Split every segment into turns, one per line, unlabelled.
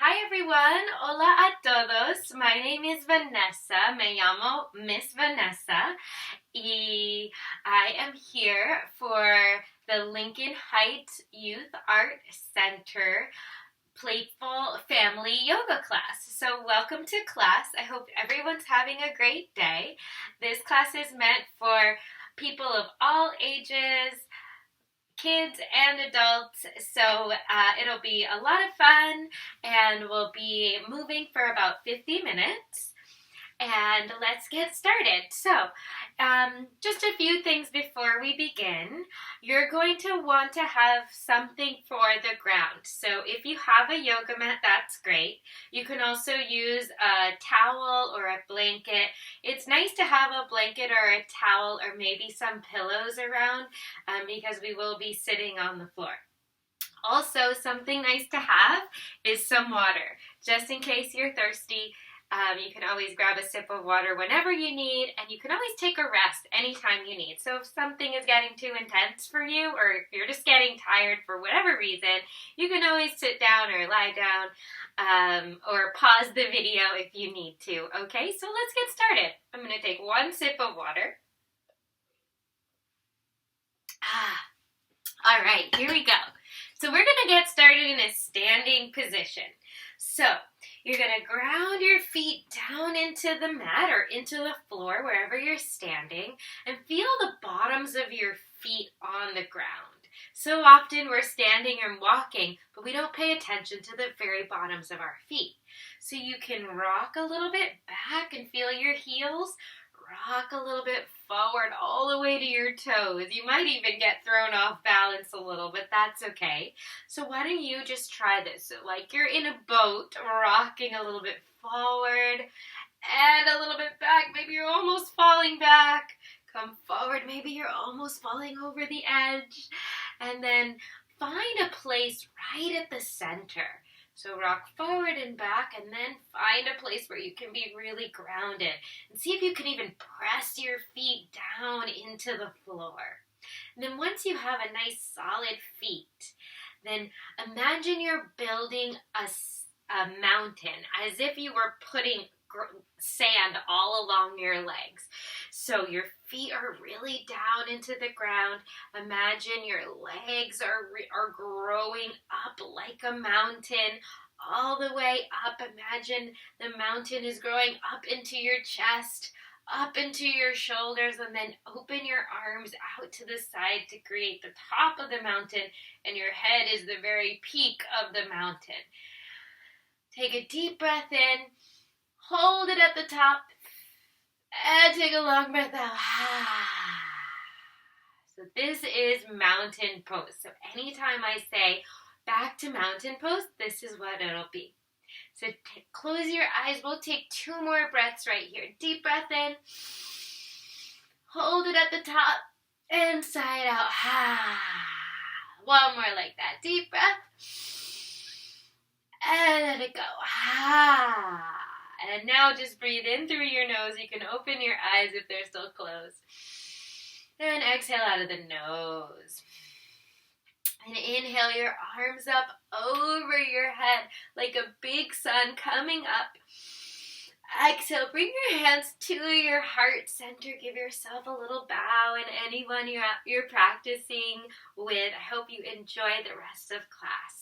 Hi everyone, hola a todos. My name is Vanessa. Me llamo Miss Vanessa. Y I am here for the Lincoln Heights Youth Art Center Playful Family Yoga class. So welcome to class. I hope everyone's having a great day. This class is meant for people of all ages, kids and adults, so it'll be a lot of fun, and we'll be moving for about 50 minutes. And let's get started. So, just a few things before we begin. You're going to want to have something for the ground. So if you have a yoga mat, that's great. You can also use a towel or a blanket. It's nice to have a blanket or a towel or maybe some pillows around because we will be sitting on the floor. Also, something nice to have is some water, just in case you're thirsty. You can always grab a sip of water whenever you need, and you can always take a rest anytime you need. So if something is getting too intense for you, or if you're just getting tired for whatever reason, you can always sit down or lie down, or pause the video if you need to. Okay, so let's get started. I'm going to take one sip of water. All right, here we go. So we're going to get started in a standing position. So you're going to ground your feet down into the mat or into the floor, wherever you're standing, and feel the bottoms of your feet on the ground. So often we're standing and walking, but we don't pay attention to the very bottoms of our feet. So you can rock a little bit back and feel your heels. Rock a little bit forward all the way to your toes. You might even get thrown off balance a little, but that's okay. So why don't you just try this? So like you're in a boat, rocking a little bit forward and a little bit back. Maybe you're almost falling back. Come forward. Maybe you're almost falling over the edge. And then find a place right at the center. So rock forward and back, and then find a place where you can be really grounded. And see if you can even press your feet down into the floor. And then once you have a nice solid feet, then imagine you're building a mountain as if you were putting sand all along your legs. So your feet are really down into the ground. Imagine your legs are growing up like a mountain, all the way up. Imagine the mountain is growing up into your chest, up into your shoulders, and then open your arms out to the side to create the top of the mountain, and your head is the very peak of the mountain. Take a deep breath in. Hold it at the top, and take a long breath out. So this is mountain pose. So anytime I say back to mountain pose, this is what it'll be. So close your eyes. We'll take 2 more breaths right here. Deep breath in. Hold it at the top, and sigh it out. One more like that. Deep breath. And let it go. And now just breathe in through your nose. You can open your eyes if they're still closed. And exhale out of the nose. And inhale your arms up over your head like a big sun coming up. Exhale, bring your hands to your heart center. Give yourself a little bow, and anyone you're practicing with, I hope you enjoy the rest of class.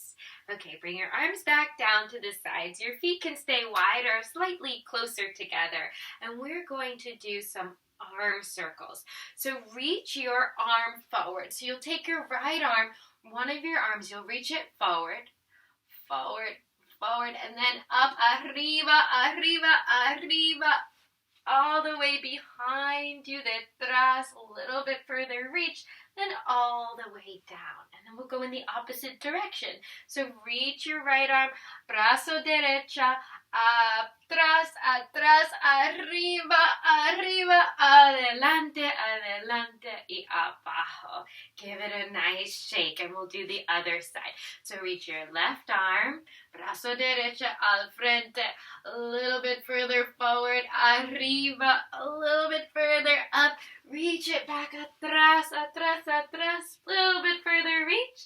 Okay, bring your arms back down to the sides. Your feet can stay wide or slightly closer together. And we're going to do some arm circles. So reach your arm forward. So you'll take your right arm, one of your arms, you'll reach it forward, forward, forward, and then up, arriba, arriba, arriba, all the way behind you, detrás, a little bit further reach, then all the way down. And then we'll go in the opposite direction. So reach your right arm, brazo derecha, atrás, atrás, arriba, arriba, adelante, adelante, y abajo. Give it a nice shake, and we'll do the other side. So reach your left arm, brazo derecha al frente, a little bit further forward, arriba, a little bit further up, reach it back, atrás, atrás, atrás, a little bit further reach,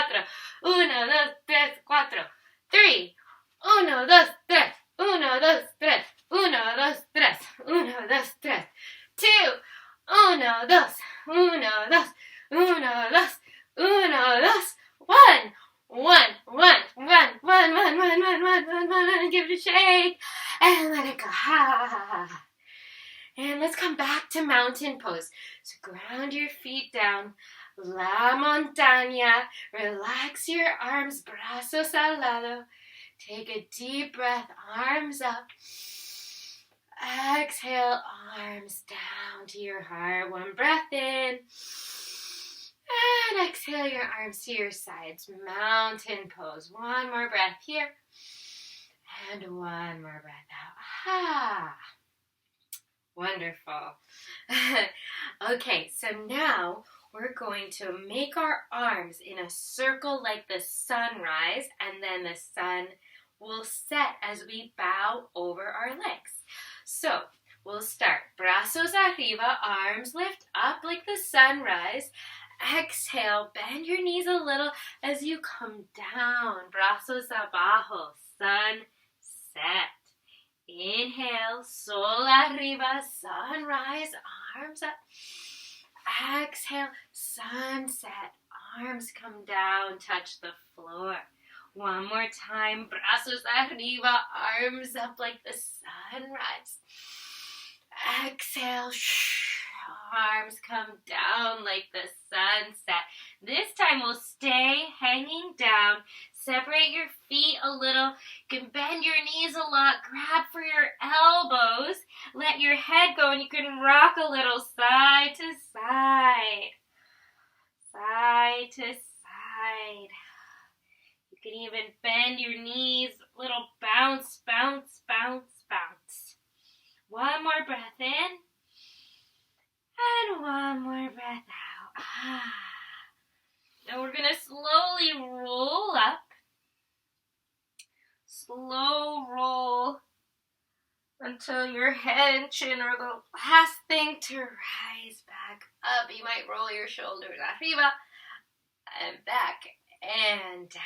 cuatro. 1, 2, 3, 4. 3. 1, 2, 3. 1, 2, 3. 1, 2, 3. 1, 2, 3. 2. 1, 2. 1, 2. 1, 2. 1, 2. 1. 1, 1, 1, 1, 1, 1, 1, 1, 1, 1. Give it a shake. And let it go. Ha. And let's come back to mountain pose. So ground your feet down. La montaña. Relax your arms, brazos al lado. Take a deep breath, arms up. Exhale, arms down to your heart. One breath in. And exhale your arms to your sides. Mountain pose. One more breath here. And one more breath out. Ha! Wonderful. Okay, so now we're going to make our arms in a circle like the sunrise, and then the sun will set as we bow over our legs. So we'll start. Brazos arriba, arms lift up like the sunrise. Exhale, bend your knees a little as you come down. Brazos abajo, sun set. Inhale, sol arriba, sunrise, arms up. Exhale, sunset, arms come down, touch the floor. One more time, brazos arriba, arms up like the sunrise. Exhale, arms come down like the sunset. This time we'll stay hanging down. Separate your feet a little. You can bend your knees a lot. Grab for your elbows. Let your head go and you can rock a little side to side. Side to side. You can even bend your knees. Little bounce, bounce, bounce, bounce. One more breath in. And one more breath out. Now we're going to slowly roll up. Slow roll until your head and chin are the last thing to rise back up. You might roll your shoulders arriba and back and down.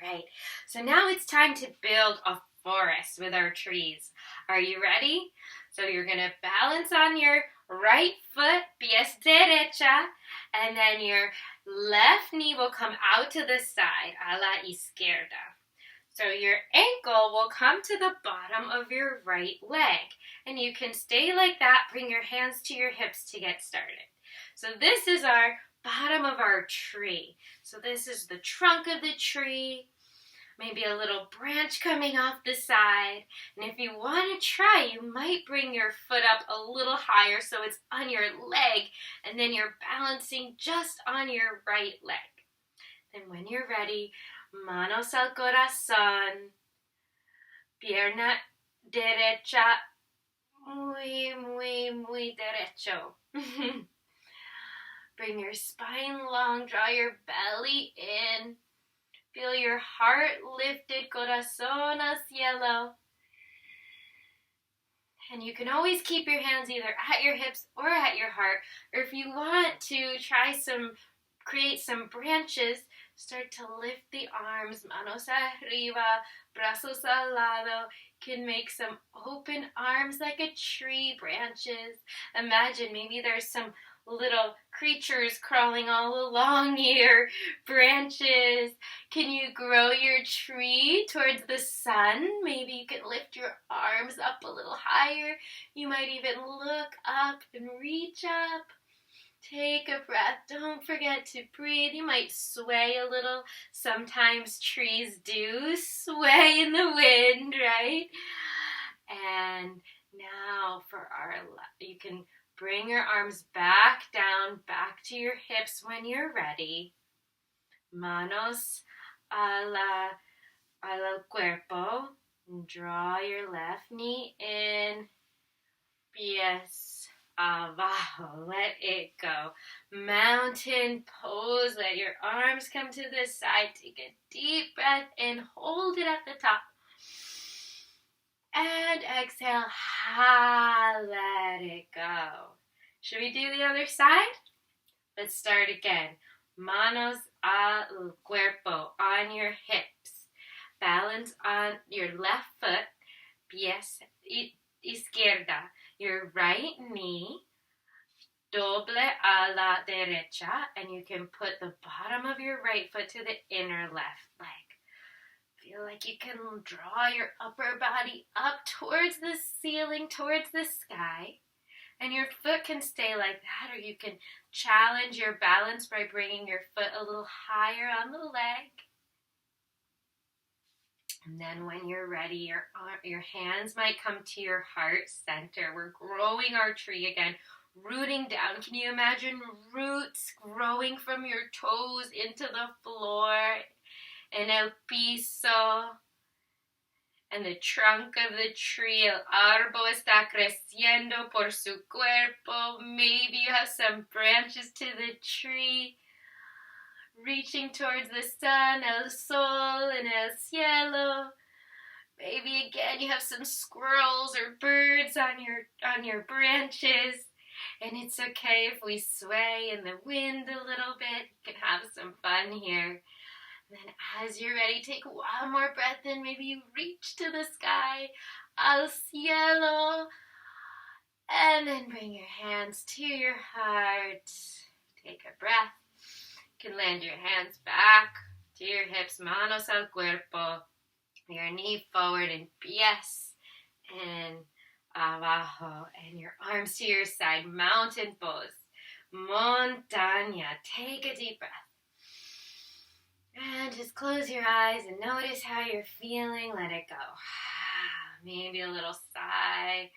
All right. So now it's time to build a forest with our trees. Are you ready? So you're going to balance on your right foot, pies derecha, and then your left knee will come out to the side, a la izquierda. So your ankle will come to the bottom of your right leg. And you can stay like that. Bring your hands to your hips to get started. So this is our bottom of our tree. So this is the trunk of the tree, maybe a little branch coming off the side. And if you want to try, you might bring your foot up a little higher so it's on your leg, and then you're balancing just on your right leg. Then when you're ready, manos al corazón, pierna derecha, muy derecho. Bring your spine long, draw your belly in. Feel your heart lifted, corazón al cielo. And you can always keep your hands either at your hips or at your heart. Or if you want to create some branches, start to lift the arms, manos arriba, brazos al lado. Can make some open arms like a tree, branches. Imagine maybe there's some little creatures crawling all along your branches. Can you grow your tree towards the sun? Maybe you can lift your arms up a little higher. You might even look up and reach up. Take a breath. Don't forget to breathe. You might sway a little. Sometimes trees do sway in the wind, right? And now you can bring your arms back down, back to your hips when you're ready. Manos al cuerpo. Draw your left knee in. Pies abajo. Let it go. Mountain pose. Let your arms come to the side. Take a deep breath in. Hold it at the top. And exhale. Let it go. Should we do the other side? Let's start again. Manos al cuerpo. On your hips. Balance on your left foot. Pies izquierda. Your right knee, doble a la derecha, and you can put the bottom of your right foot to the inner left leg. Feel like you can draw your upper body up towards the ceiling, towards the sky, and your foot can stay like that, or you can challenge your balance by bringing your foot a little higher on the leg. And then when you're ready, your hands might come to your heart center. We're growing our tree again, rooting down. Can you imagine roots growing from your toes into the floor, en el piso, and the trunk of the tree? El árbol está creciendo por su cuerpo. Maybe you have some branches to the tree, reaching towards the sun, el sol, and el cielo. Maybe again you have some squirrels or birds on your branches. And it's okay if we sway in the wind a little bit. You can have some fun here. And then as you're ready, take one more breath in. Maybe you reach to the sky, al cielo. And then bring your hands to your heart. Take a breath. You can land your hands back to your hips, manos al cuerpo, your knee forward and pies and abajo, and your arms to your side, mountain pose, montaña. Take a deep breath. And just close your eyes and notice how you're feeling. Let it go. Maybe a little sigh.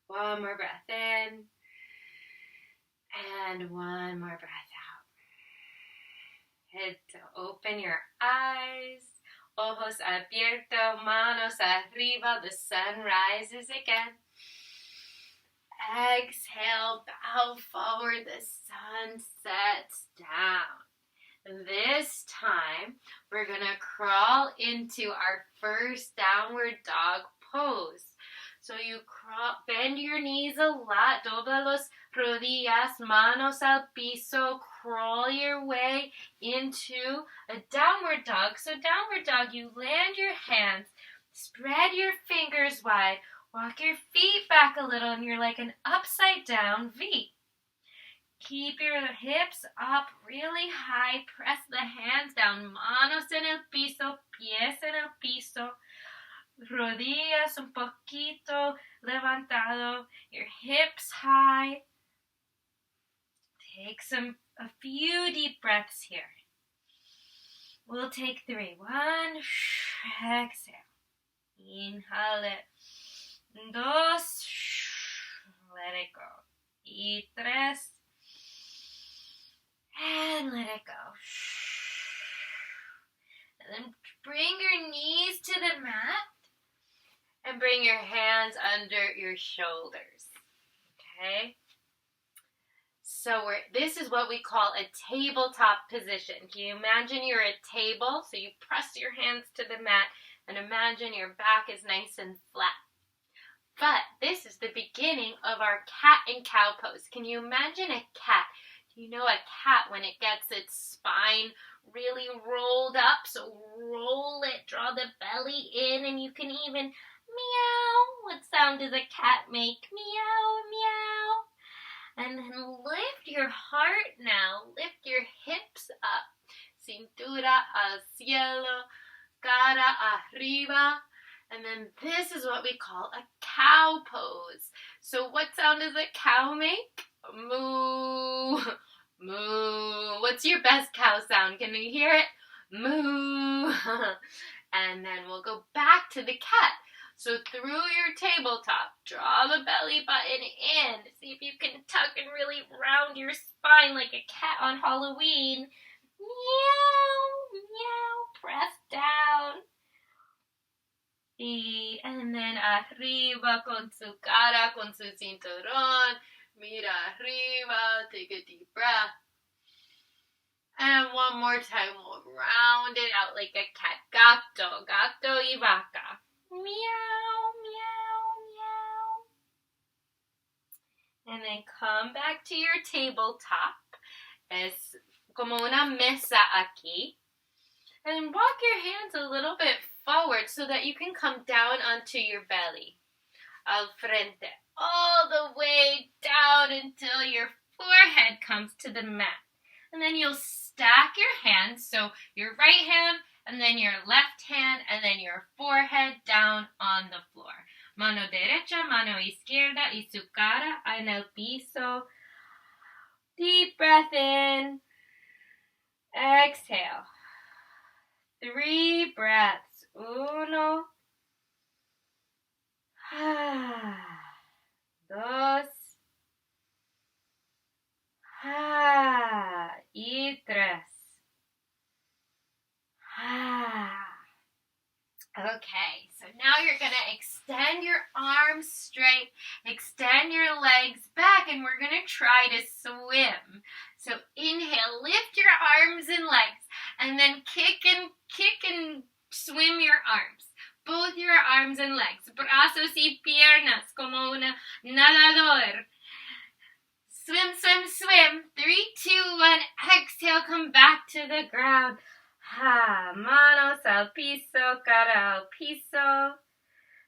One more breath in. And one more breath out. Head to open your eyes. Ojos abiertos, manos arriba. The sun rises again. Exhale, bow forward. The sun sets down. This time, we're going to crawl into our first downward dog pose. So you bend your knees a lot, dobla los rodillas, manos al piso, crawl your way into a downward dog. So downward dog, you land your hands, spread your fingers wide, walk your feet back a little, and you're like an upside down V. Keep your hips up really high, press the hands down, manos en el piso, pies en el piso. Rodillas un poquito levantado, your hips high. Take some a few deep breaths here. We'll take 3. 1, exhale. Inhale it. 2, let it go. Y 3, and let it go. And then bring your knees to the mat and bring your hands under your shoulders. Okay? So this is what we call a tabletop position. Can you imagine you're at a table? So you press your hands to the mat and imagine your back is nice and flat. But this is the beginning of our cat and cow pose. Can you imagine a cat? Do you know a cat when it gets its spine really rolled up? So roll it, draw the belly in, and you can even meow. What sound does a cat make? Meow, meow. And then lift your heart now. Lift your hips up. Cintura al cielo, cara arriba. And then this is what we call a cow pose. So what sound does a cow make? Moo. Moo. What's your best cow sound? Can you hear it? Moo. And then we'll go back to the cat. So through your tabletop, draw the belly button in. See if you can tuck and really round your spine like a cat on Halloween. Meow, meow, press down. And then arriba con su cara, con su cinturón. Mira arriba, take a deep breath. And one more time, we'll round it out like a cat. Gato, gato y vaca. Meow, meow, meow. And then come back to your tabletop. Es como una mesa aquí. And walk your hands a little bit forward so that you can come down onto your belly. Al frente. All the way down until your forehead comes to the mat. And then you'll stack your hands. So your right hand, and then your left hand, and then your forehead down on the floor. Mano derecha, mano izquierda, y su cara en el piso. Deep breath in. Exhale. 3 breaths. 1, 2, y 3. Okay, so now you're going to extend your arms straight, extend your legs back, and we're going to try to swim. So inhale, lift your arms and legs, and then kick and swim your arms. Both your arms and legs, brazos y piernas, como una nadador. Swim, swim, swim. 3, 2, 1, exhale, come back to the ground. Manos al piso, cara al piso.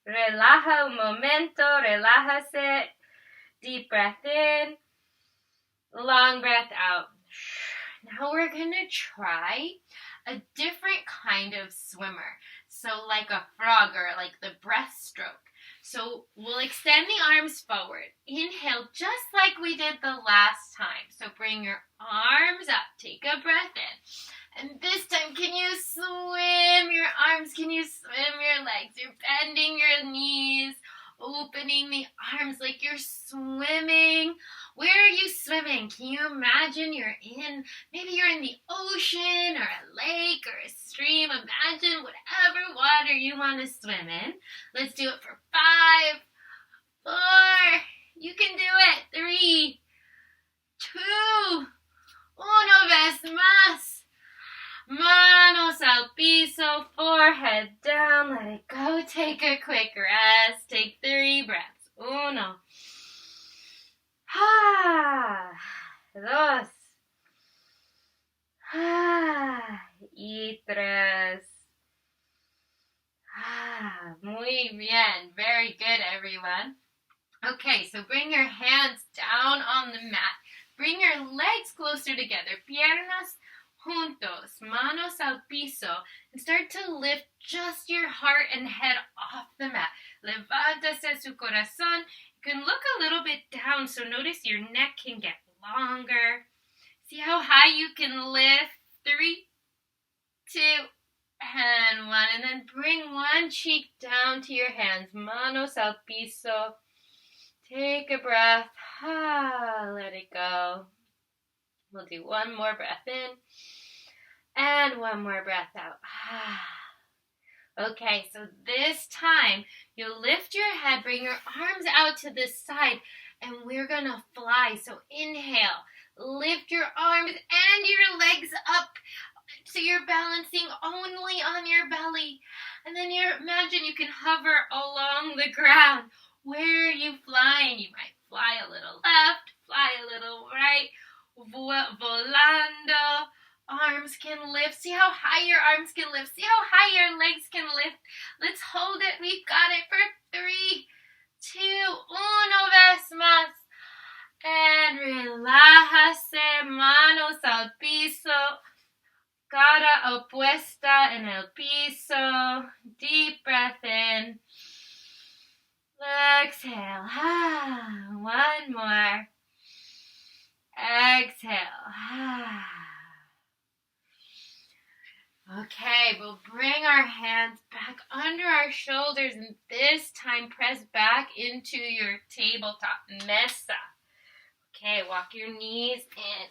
Relaja un momento, relájase. Deep breath in, long breath out. Now we're going to try a different kind of swimmer. So like a frog or like the breaststroke. So we'll extend the arms forward. Inhale just like we did the last time. So bring your arms up. Take a breath in. And this time, can you swim your arms? Can you swim your legs? You're bending your knees, opening the arms like you're swimming. Where are you swimming? Can you imagine maybe you're in the ocean or a lake or a stream. Imagine whatever water you want to swim in. Let's do it for 5, 4. You can do it. 3, 2, 1 vez más. Manos al piso, forehead down, let it go. Take a quick rest. Take 3 breaths. 1, 2, y 3. Muy bien. Very good, everyone. Okay, so bring your hands down on the mat. Bring your legs closer together. Piernas juntos, manos al piso, and start to lift just your heart and head off the mat. Levántase su corazón. You can look a little bit down, so notice your neck can get longer. See how high you can lift. 3, 2, and 1. And then bring one cheek down to your hands. Manos al piso. Take a breath. Let it go. We'll do one more breath in. And one more breath out. Okay, so this time you'll lift your head, bring your arms out to the side, and we're going to fly. So inhale, lift your arms and your legs up so you're balancing only on your belly. And then imagine you can hover along the ground. Where are you flying? You might fly a little left, fly a little right, volando. Arms can lift. See how high your arms can lift. See how high your legs can lift. Let's hold it. We've got it for 3, 2, 1 vez más. And relájase, manos al piso. Cara opuesta en el piso. Deep breath in. Exhale. One more. Exhale. Okay, we'll bring our hands back under our shoulders and this time press back into your tabletop, mesa. Okay, walk your knees in.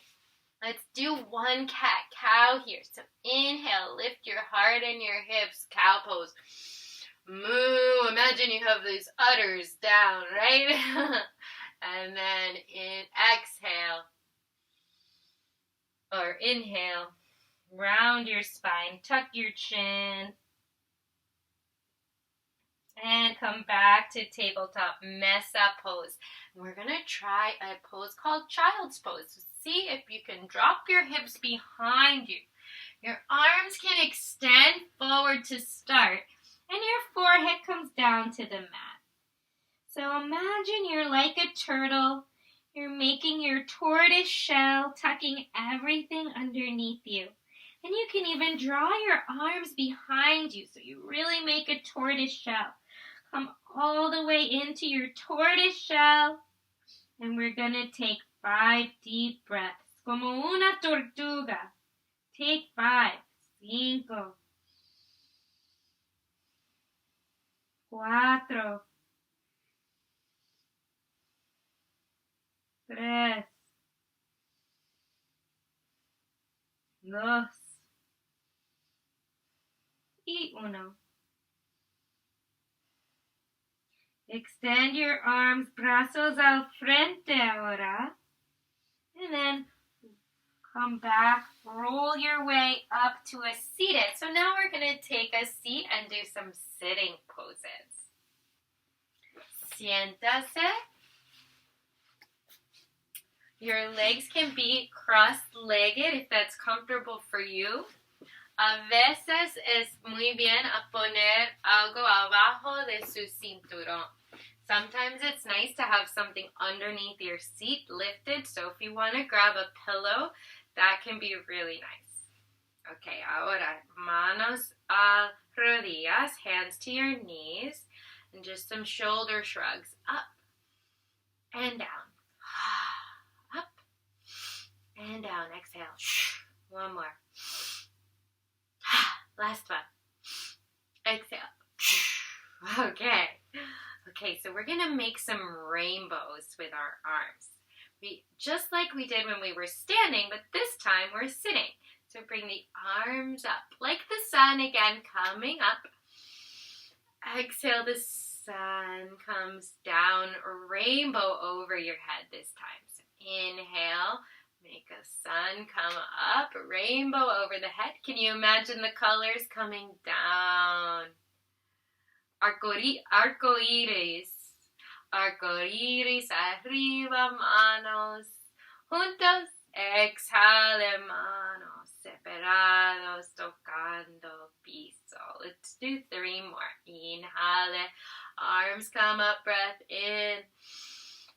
Let's do one cat-cow here. So inhale, lift your heart and your hips, cow pose. Moo, imagine you have these udders down, right? And then exhale, or inhale. Round your spine, tuck your chin, and come back to tabletop mesa pose. We're going to try a pose called child's pose. So see if you can drop your hips behind you. Your arms can extend forward to start, and your forehead comes down to the mat. So imagine you're like a turtle. You're making your tortoise shell, tucking everything underneath you. And you can even draw your arms behind you so you really make a tortoise shell. Come all the way into your tortoise shell. And we're going to take 5 deep breaths. Como una tortuga. Take 5. 5. 4. 3. 2. Y 1. Extend your arms, brazos al frente ahora. And then come back, roll your way up to a seated. So now we're going to take a seat and do some sitting poses. Siéntase. Your legs can be cross-legged if that's comfortable for you. A veces es muy bien a poner algo abajo de su cinturón. Sometimes it's nice to have something underneath your seat lifted. So if you want to grab a pillow, that can be really nice. Okay, ahora, manos a rodillas, hands to your knees, and just some shoulder shrugs up and down. Up and down. Exhale. One more. Last one. Exhale. Okay, so we're going to make some rainbows with our arms. Just like we did when we were standing, but this time we're sitting. So bring the arms up like the sun again, coming up. Exhale, the sun comes down, rainbow over your head this time. So inhale. Make a sun come up, rainbow over the head. Can you imagine the colors coming down? Arcoiris. Arcoiris arriba, manos juntos. Exhale, manos separados, tocando piso. Let's do 3 more. Inhale, arms come up, breath in.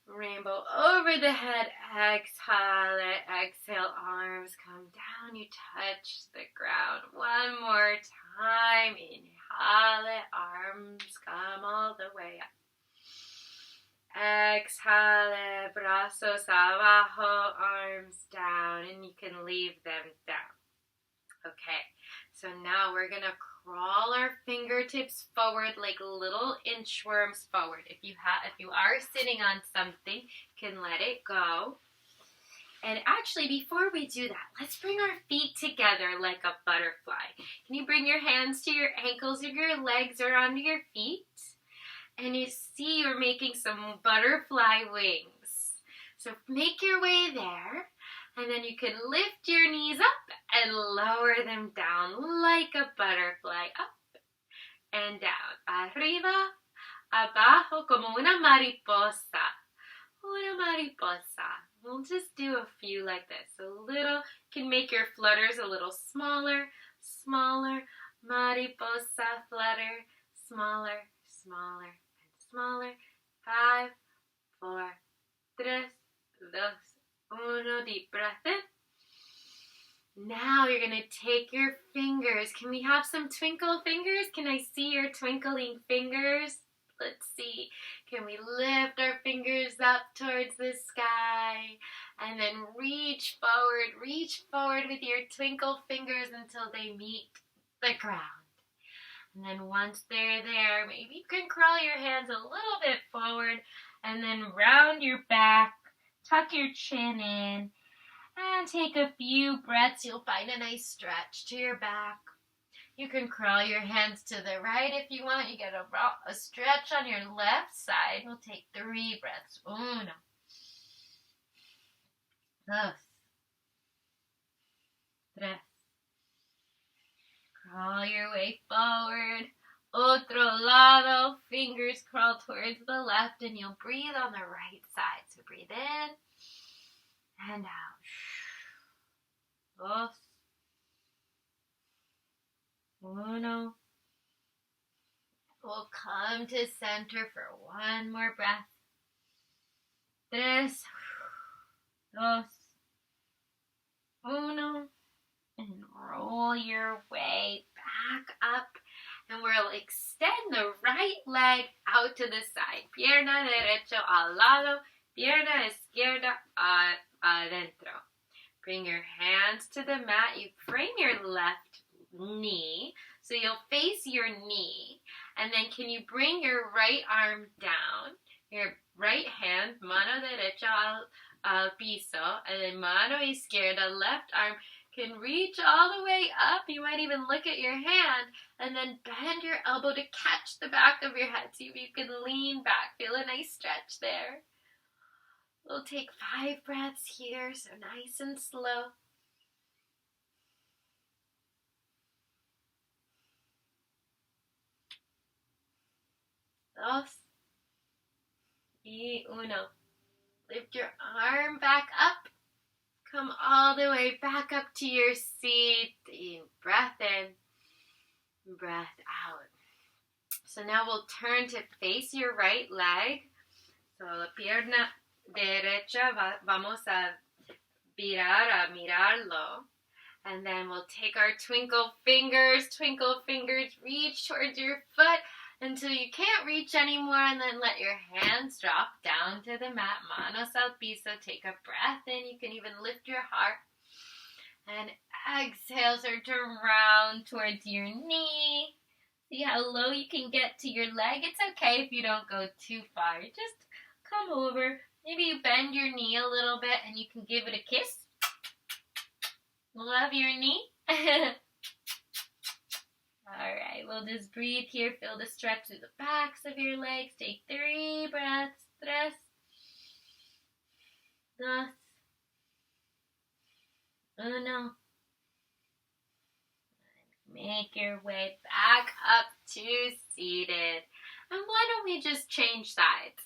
Rainbow over the head, exhale, arms come down, you touch the ground. One more time, inhale, arms come all the way up. Exhale, brazos abajo, arms down, and you can leave them down. Okay, so now we're gonna crawl our fingertips forward like little inchworms forward. If you are sitting on something, you can let it go. And actually, before we do that, let's bring our feet together like a butterfly. Can you bring your hands to your ankles, or your legs are onto your feet? And you see you're making some butterfly wings. So make your way there, and then you can lift your knees up and lower them down like a butterfly, up and down. Arriba, abajo, como una mariposa. Una mariposa. We'll just do a few like this. A little, can make your flutters a little smaller, smaller. Mariposa flutter, smaller, smaller, and smaller. 5, 4, 3, 2, 1. Deep breath in. Now you're going to take your fingers. Can we have some twinkle fingers? Can I see your twinkling fingers? Let's see. Can we lift our fingers up towards the sky and then reach forward with your twinkle fingers until they meet the ground. And then once they're there, maybe you can curl your hands a little bit forward and then round your back, tuck your chin in, and take a few breaths. You'll find a nice stretch to your back. You can curl your hands to the right if you want. You get a stretch on your left side. We'll take 3 breaths. 1, 2, 3. Crawl your way forward. Otro lado. Fingers crawl towards the left, and you'll breathe on the right side. So breathe in and out. 2, 1. We'll come to center for one more breath. 3, 2, 1. And roll your way back up. And we'll extend the right leg out to the side. Pierna derecha al lado. Pierna izquierda adentro. Bring your hands to the mat. You frame your left knee, so you'll face your knee, and then can you bring your right arm down, your right hand, mano derecha al piso, and then mano izquierda, left arm, can reach all the way up. You might even look at your hand, and then bend your elbow to catch the back of your head. See if you can lean back. Feel a nice stretch there. We'll take 5 breaths here, so nice and slow. 2 y 1. Lift your arm back up. Come all the way back up to your seat. Breath in, breath out. So now we'll turn to face your right leg. So la pierna derecha, vamos a virar a mirarlo. And then we'll take our twinkle fingers, reach towards your foot until you can't reach anymore, and then let your hands drop down to the mat. Manos al piso. Take a breath in. You can even lift your heart. And exhale, start to round towards your knee. See how low you can get to your leg. It's okay if you don't go too far. Just come over. Maybe you bend your knee a little bit and you can give it a kiss. Love your knee. Alright, we'll just breathe here. Feel the stretch through the backs of your legs. Take 3 breaths. 3, 2, 1. Make your way back up to seated. And why don't we just change sides?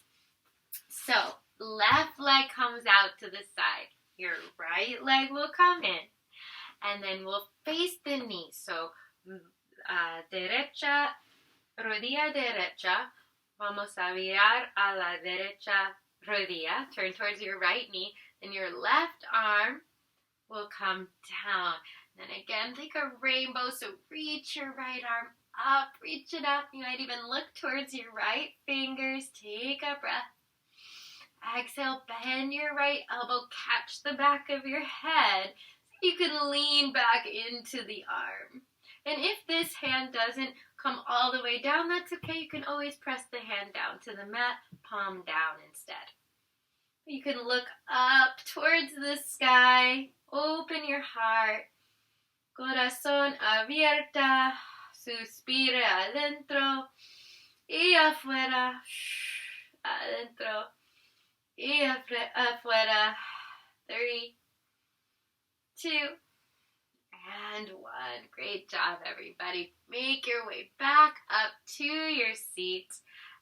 So, left leg comes out to the side. Your right leg will come in. And then we'll face the knee. So, derecha, rodilla derecha. Vamos a virar a la derecha rodilla. Turn towards your right knee. Then your left arm will come down. Then again, take a rainbow. So reach your right arm up. Reach it up. You might even look towards your right fingers. Take a breath. Exhale, bend your right elbow, catch the back of your head. So you can lean back into the arm. And if this hand doesn't come all the way down, that's okay. You can always press the hand down to the mat, palm down instead. You can look up towards the sky, open your heart. Corazón abierta, suspire adentro y afuera, adentro y afuera. 3, 2, and 1. Great job, everybody. Make your way back up to your seat,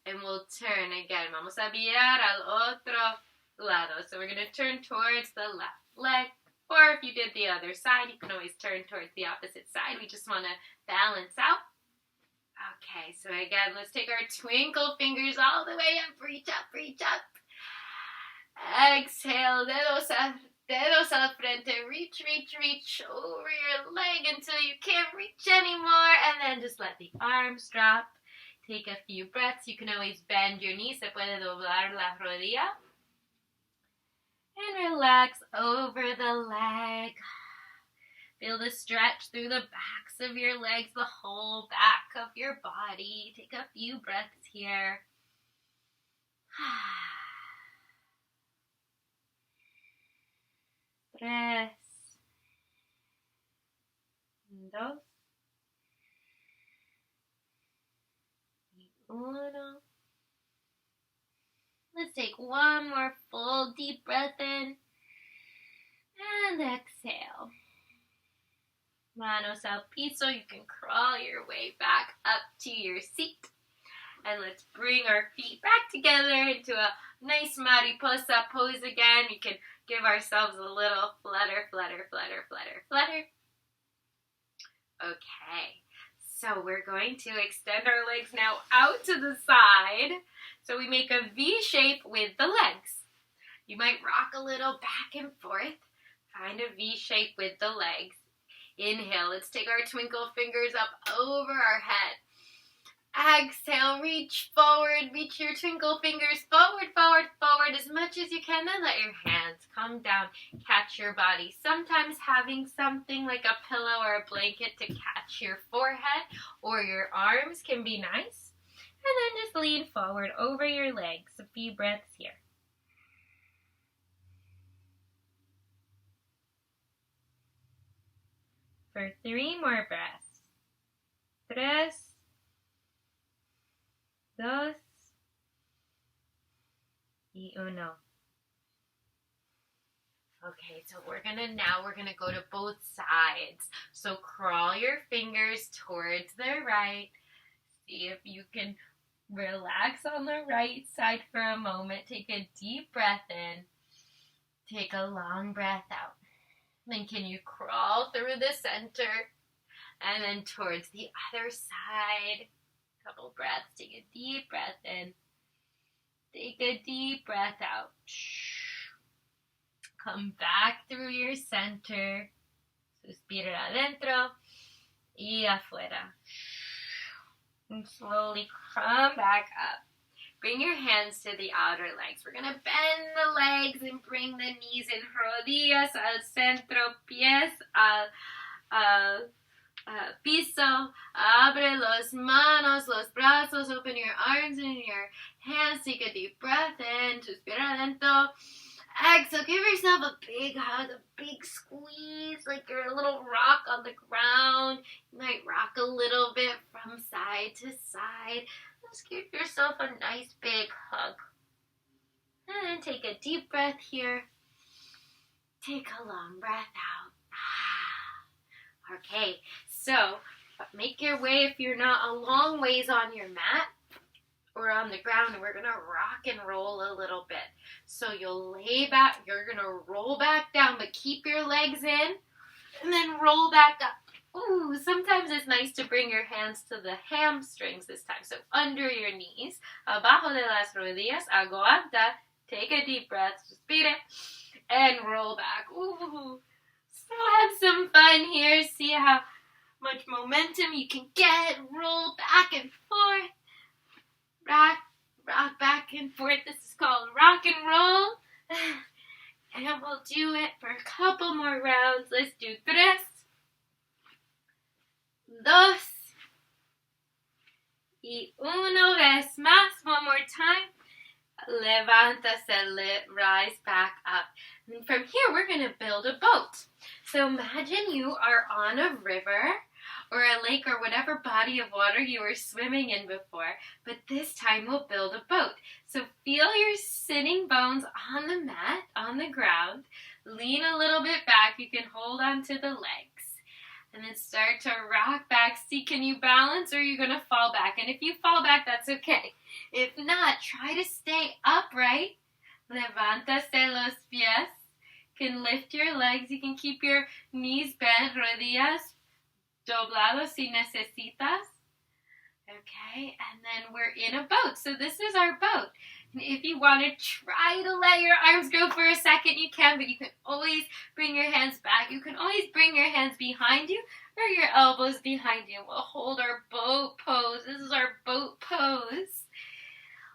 and we'll turn again. Vamos a virar al otro lado. So we're going to turn towards the left leg, or if you did the other side, you can always turn towards the opposite side. We just want to balance out. Okay, so again, let's take our twinkle fingers all the way up. Reach up, reach up. Exhale, dedos al frente. Reach, reach, reach over your leg until you can't reach anymore. And then just let the arms drop. Take a few breaths. You can always bend your knees. Se puede doblar la rodilla. And relax over the leg. Feel the stretch through the backs of your legs, the whole back of your body. Take a few breaths here. 3, 2, y 1. Let's take one more full deep breath in and exhale. Manos al piso. You can crawl your way back up to your seat. And let's bring our feet back together into a nice mariposa pose again. You can give ourselves a little flutter, flutter, flutter, flutter, flutter. Okay, so we're going to extend our legs now out to the side. So we make a V shape with the legs. You might rock a little back and forth. Find a V shape with the legs. Inhale, let's take our twinkle fingers up over our head. Exhale, reach forward, reach your twinkle fingers forward, forward, forward as much as you can. Then let your hands come down, catch your body. Sometimes having something like a pillow or a blanket to catch your forehead or your arms can be nice. And then just lean forward over your legs. A few breaths here. For 3 more breaths. 3, 2, y 1. Okay, so we're gonna go to both sides. So crawl your fingers towards the right. See if you can relax on the right side for a moment. Take a deep breath in. Take a long breath out. Then can you crawl through the center and then towards the other side? Couple breaths. Take a deep breath in. Take a deep breath out. Come back through your center. Suspira adentro y afuera. And slowly come back up. Bring your hands to the outer legs. We're going to bend the legs and bring the knees in. Rodillas al centro, pies al piso. Abre los manos, los brazos. Open your arms and your hands. Take a deep breath in. Suspira adentro. Exhale. Give yourself a big hug, a big squeeze, like you're a little rock on the ground. You might rock a little bit from side to side. Just give yourself a nice big hug. And then take a deep breath here. Take a long breath out. Okay, so make your way, if you're not, a long ways on your mat or on the ground, and we're going to rock and roll a little bit. So you'll lay back, you're going to roll back down, but keep your legs in, and then roll back up. Ooh, sometimes it's nice to bring your hands to the hamstrings this time. So under your knees, abajo de las rodillas, aguanta, take a deep breath, suspire, and roll back. Ooh, so have some fun here. See how much momentum you can get. Roll back and forth. Rock back and forth. This is called rock and roll. And we'll do it for a couple more rounds. Let's do 3, 2, y 1 vez más. One more time. Levántase, rise back up. And from here, we're going to build a boat. So imagine you are on a river or a lake or whatever body of water you were swimming in before, but this time we'll build a boat. So feel your sitting bones on the mat, on the ground. Lean a little bit back. You can hold onto the legs. And then start to rock back. See, can you balance or are you going to fall back? And if you fall back, that's okay. If not, try to stay upright. Levántase los pies. You can lift your legs. You can keep your knees bent, rodillas doblados si necesitas. Okay, and then we're in a boat. So this is our boat. And if you want to try to let your arms go for a second, you can, but you can always bring your hands back. You can always bring your hands behind you or your elbows behind you. We'll hold our boat pose. This is our boat pose.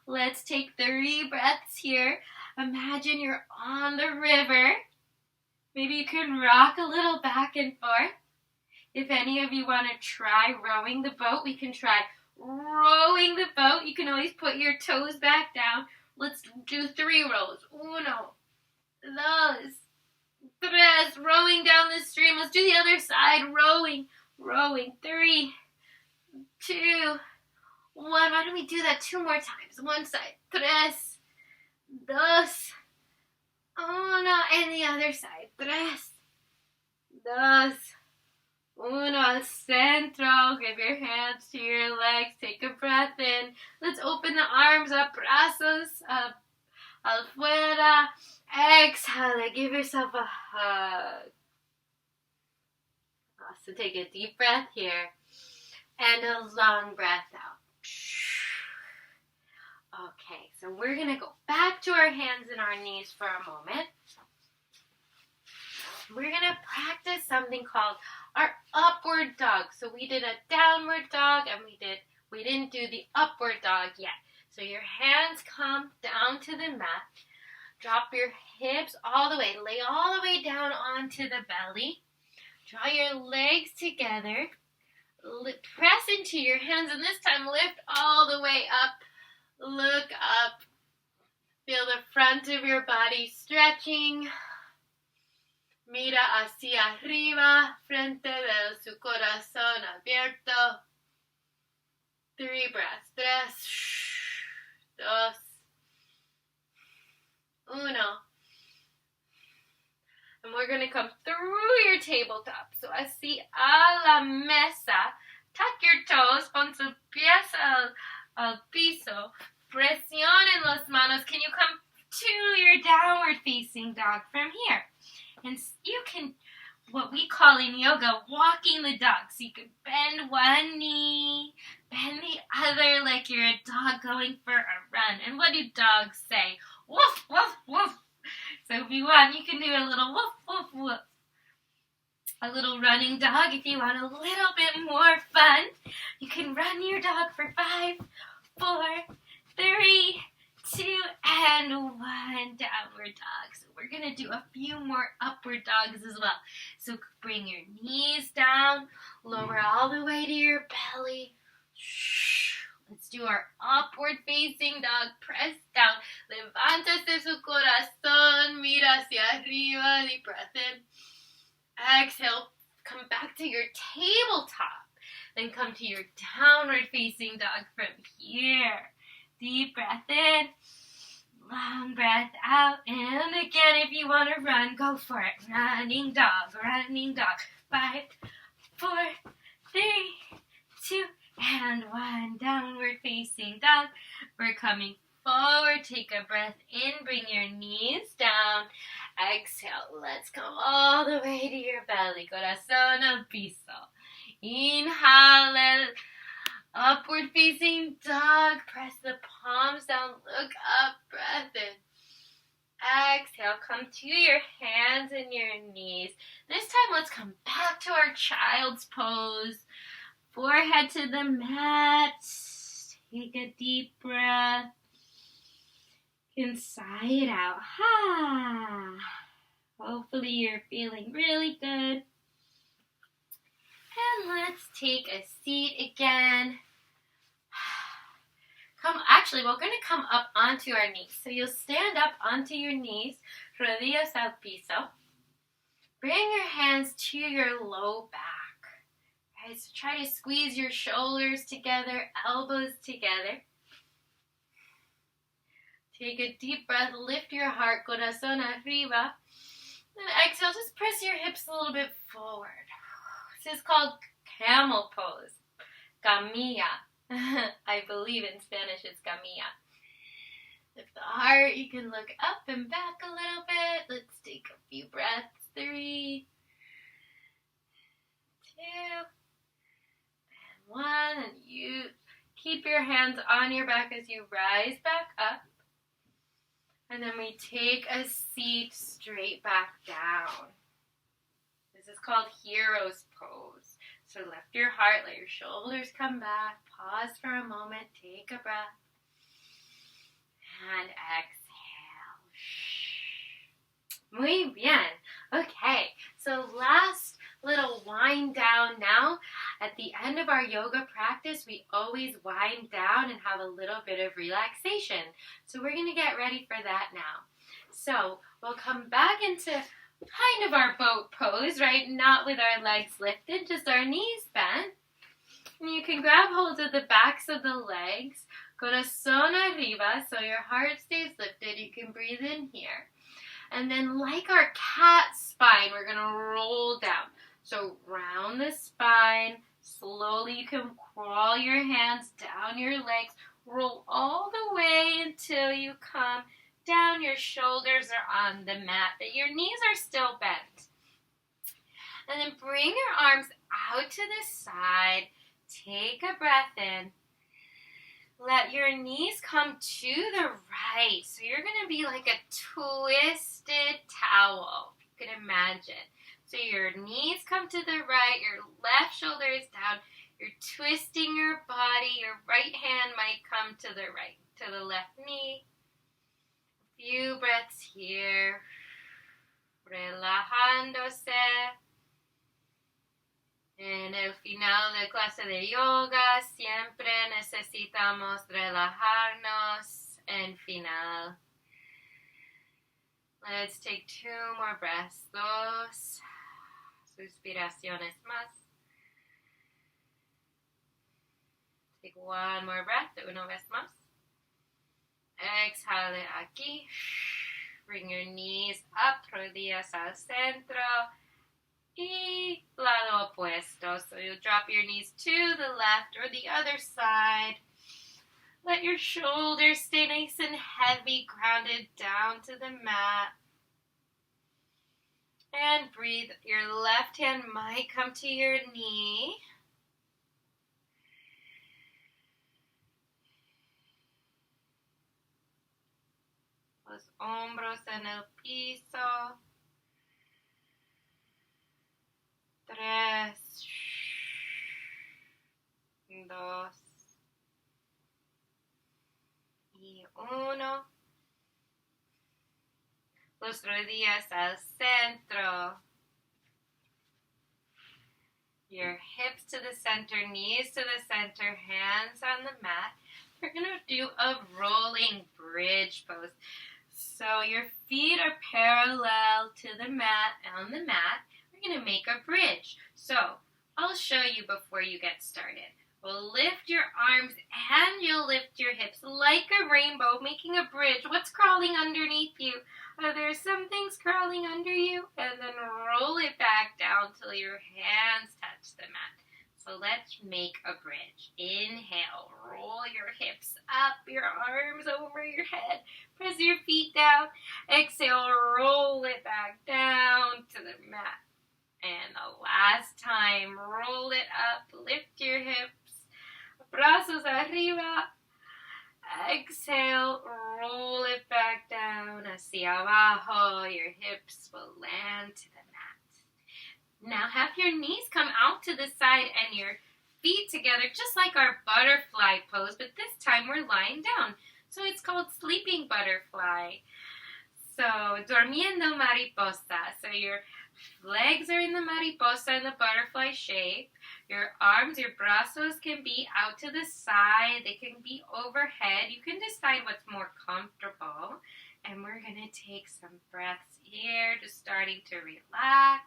Let's take 3 breaths here. Imagine you're on the river. Maybe you can rock a little back and forth. If any of you want to try rowing the boat, we can try rowing the boat. You can always put your toes back down. Let's do 3 rows. 1, 2, 3. Rowing down the stream. Let's do the other side. Rowing. 3, 2, 1. Why don't we do that 2 more times? One side. 3, 2, 1. And the other side. 3, 2, 1 al centro. Give your hands to your legs. Take a breath in. Let's open the arms up. Brazos up. Afuera. Exhale. Give yourself a hug. So take a deep breath here. And a long breath out. Okay, so we're going to go back to our hands and our knees for a moment. We're going to practice something called our upward dog. So we did a downward dog and we didn't do the upward dog yet. So your hands come down to the mat. Drop your hips all the way. Lay all the way down onto the belly. Draw your legs together. Press into your hands and this time lift all the way up. Look up. Feel the front of your body stretching. Mira hacia arriba, frente de su corazón abierto. 3 breaths. 3, 2, 1. And we're going to come through your tabletop. So así a la mesa. Tuck your toes. Pon sus pies al piso. Presionen las manos. Can you come to your downward facing dog from here? And you can, what we call in yoga, walking the dog. So you can bend one knee, bend the other like you're a dog going for a run. And what do dogs say? Woof, woof, woof. So if you want, you can do a little woof, woof, woof. A little running dog. If you want a little bit more fun, you can run your dog for 5, 4, 3, 2, and 1. Downward dog. So we're going to do a few more upward dogs as well. So bring your knees down, lower all the way to your belly. Let's do our upward facing dog. Press down. Levántase su corazón. Mira hacia arriba. Deep breath in. Exhale. Come back to your tabletop. Then come to your downward facing dog from here. Deep breath in. Long breath out. And again, if you want to run, go for it. Running dog. Running dog. 5, 4, 3, 2, and 1. Downward facing dog. We're coming forward. Take a breath in. Bring your knees down. Exhale. Let's go all the way to your belly. Corazón al piso. Inhale. Upward facing dog. Press the palms down. Look up. Breath in. Exhale. Come to your hands and your knees. This time let's come back to our child's pose. Forehead to the mat. Take a deep breath. inside out. Ha! Hopefully you're feeling really good. And let's take a seat again. We're going to come up onto our knees. So you'll stand up onto your knees, rodillas al piso. Bring your hands to your low back. Right, so try to squeeze your shoulders together, elbows together. Take a deep breath, lift your heart, corazón arriba. Then exhale, just press your hips a little bit forward. This is called camel pose, camilla. I believe in Spanish it's camilla. Lift the heart, you can look up and back a little bit. Let's take a few breaths. 3, 2, and 1. And you keep your hands on your back as you rise back up. And then we take a seat straight back down. This is called hero's pose. So lift your heart, let your shoulders come back. Pause for a moment, take a breath. And exhale. Muy bien. Okay, so last little wind down now. At the end of our yoga practice, we always wind down and have a little bit of relaxation. So we're going to get ready for that now. So we'll come back into kind of our boat pose, right? Not with our legs lifted, just our knees bent. And you can grab hold of the backs of the legs. Corazón arriba, so your heart stays lifted. You can breathe in here. And then like our cat spine, we're going to roll down. So round the spine. Slowly you can crawl your hands down your legs. Roll all the way until you come down. Your shoulders are on the mat, but your knees are still bent. And then bring your arms out to the side. Take a breath in. Let your knees come to the right. So you're going to be like a twisted towel, if you can imagine. So your knees come to the right, your left shoulder is down, you're twisting your body, your right hand might come to the right, to the left knee. A few breaths here. Relajándose. En el final de clase de yoga siempre necesitamos relajarnos en final. Let's take 2 more breaths. 2 suspiraciones más. Take 1 more breath. 1 vez más. Exhale aquí. Bring your knees up, rodillas al centro. Y lado opuesto. So you'll drop your knees to the left or the other side. Let your shoulders stay nice and heavy, grounded down to the mat. And breathe. Your left hand might come to your knee. Los hombros en el piso. 3, 2 y 1. Los rodillas al centro. Your hips to the center, knees to the center, hands on the mat. We're going to do a rolling bridge pose. So your feet are parallel to the mat, on the mat. We're going to make a bridge. So I'll show you before you get started. We'll lift your arms and you'll lift your hips like a rainbow, making a bridge. What's crawling underneath you? Are there some things crawling under you? And then roll it back down till your hands touch the mat. So let's make a bridge. Inhale, roll your hips up, your arms over your head. Press your feet down. Exhale, roll it back down to the mat. And the last time, roll it up, lift your hips. Brazos arriba. Exhale, roll it back down hacia abajo. Your hips will land to the mat. Now have your knees come out to the side and your feet together, just like our butterfly pose, but this time we're lying down. So it's called sleeping butterfly. So, durmiendo mariposa. So your legs are in the mariposa in the butterfly shape. Your arms, your brazos can be out to the side. They can be overhead. You can decide what's more comfortable. And we're going to take some breaths here, just starting to relax.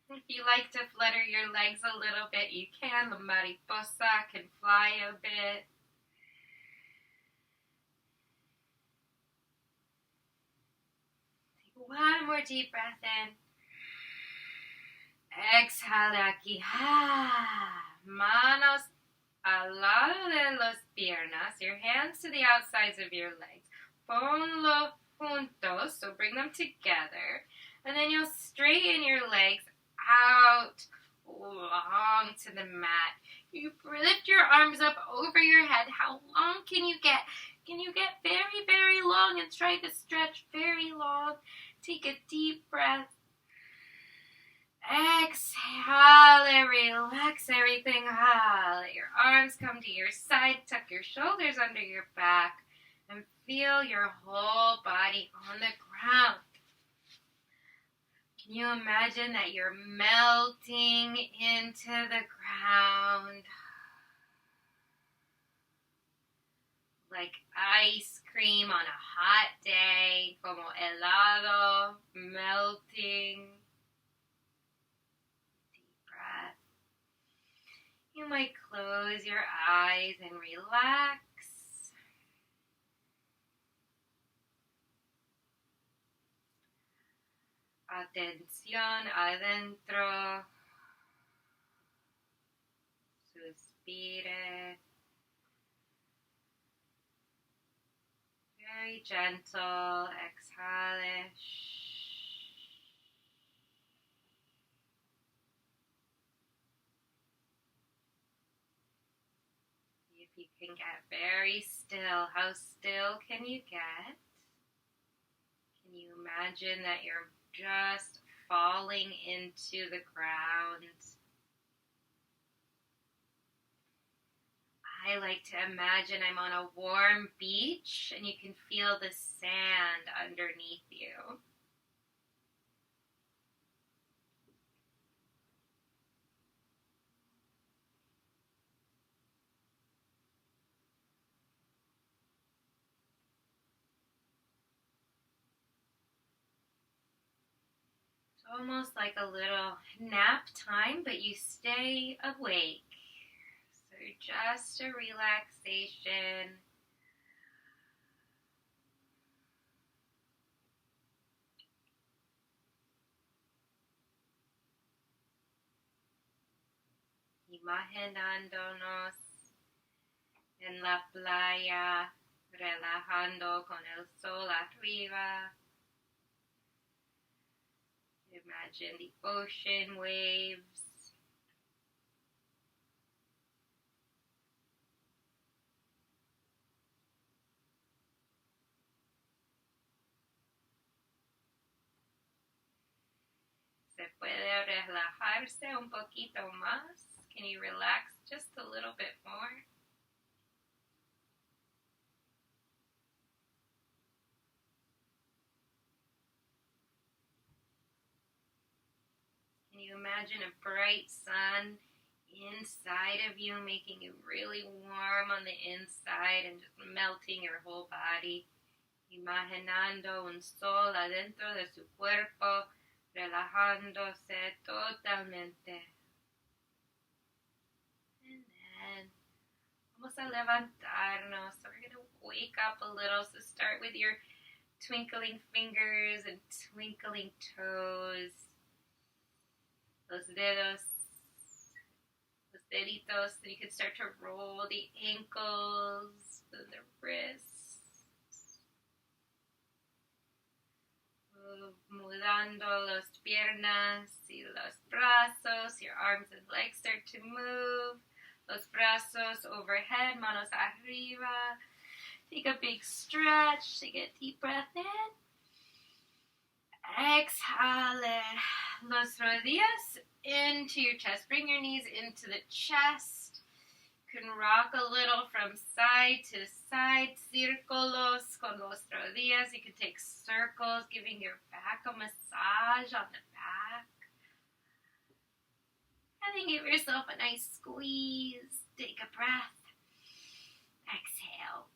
If you like to flutter your legs a little bit, you can. The mariposa can fly a bit. Take one more deep breath in. Exhale aquí. Manos al lado de las piernas. Your hands to the outsides of your legs. Ponlo juntos. So bring them together. And then you'll straighten your legs out long to the mat. You lift your arms up over your head. How long can you get? Can you get very, very long and try to stretch very long? Take a deep breath. Exhale, relax everything. Let your arms come to your side. Tuck your shoulders under your back and feel your whole body on the ground. Can you imagine that you're melting into the ground like ice cream on a hot day, como helado, melting? Deep breath. You might close your eyes and relax. Atención adentro. Suspire. Very gentle. Exhale. See if you can get very still. How still can you get? Can you imagine that you're just falling into the ground? I like to imagine I'm on a warm beach and you can feel the sand underneath you. It's almost like a little nap time, but you stay awake. So just a relaxation. Imaginándonos en la playa, relajando con el sol arriba. Imagine the ocean waves. Se puede relajarse un poquito más. Can you relax just a little bit more? Can you imagine a bright sun inside of you, making you really warm on the inside and just melting your whole body? Imaginando un sol adentro de su cuerpo, relajándose totalmente. And then vamos a levantarnos. So we're going to wake up a little. So start with your twinkling fingers and twinkling toes. Los deditos. So you can start to roll the ankles, the wrists. Mudando las piernas y los brazos. Your arms and legs start to move. Los brazos overhead, manos arriba. Take a big stretch. Take a deep breath in. Exhale. Los rodillas into your chest. Bring your knees into the chest. You can rock a little from side to side. Círculos con los rodillas. You can take circles, giving your back a massage on the back. And then give yourself a nice squeeze. Take a breath. Exhale.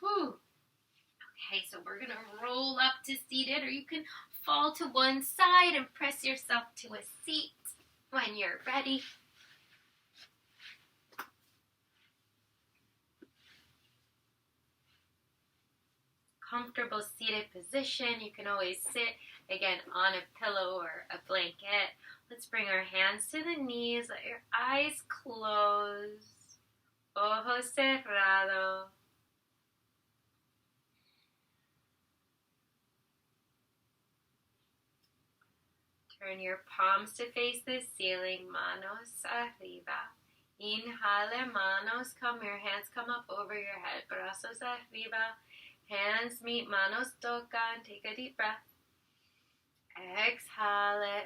Whew. Okay, so we're going to roll up to seated, or you can fall to one side and press yourself to a seat when you're ready. Comfortable seated position. You can always sit, again, on a pillow or a blanket. Let's bring our hands to the knees. Let your eyes close. Ojos cerrados. Turn your palms to face the ceiling, manos arriba. Inhale, manos come, your hands come up over your head, brazos arriba. Hands meet, manos tocan, take a deep breath. Exhale,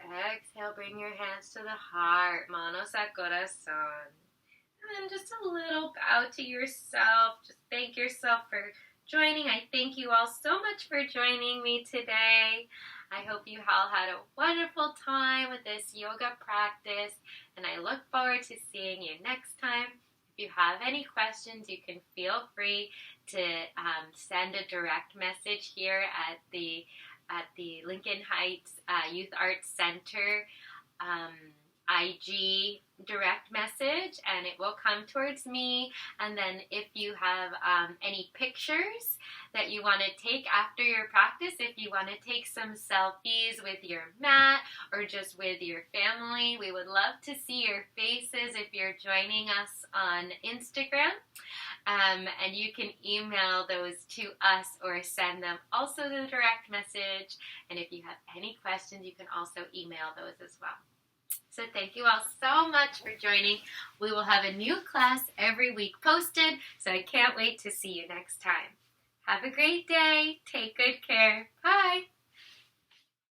bring your hands to the heart, manos a corazón. And then just a little bow to yourself, just thank yourself for joining. I thank you all so much for joining me today. I hope you all had a wonderful time with this yoga practice, and I look forward to seeing you next time. If you have any questions, you can feel free to send a direct message here at the Lincoln Heights Youth Arts Center IG direct message, and it will come towards me. And then if you have any pictures that you want to take after your practice, if you want to take some selfies with your mat or just with your family, we would love to see your faces if you're joining us on Instagram. And you can email those to us or send them also the direct message. And if you have any questions, you can also email those as well. So thank you all so much for joining. We will have a new class every week posted, so I can't wait to see you next time. Have a great day. Take good care. Bye.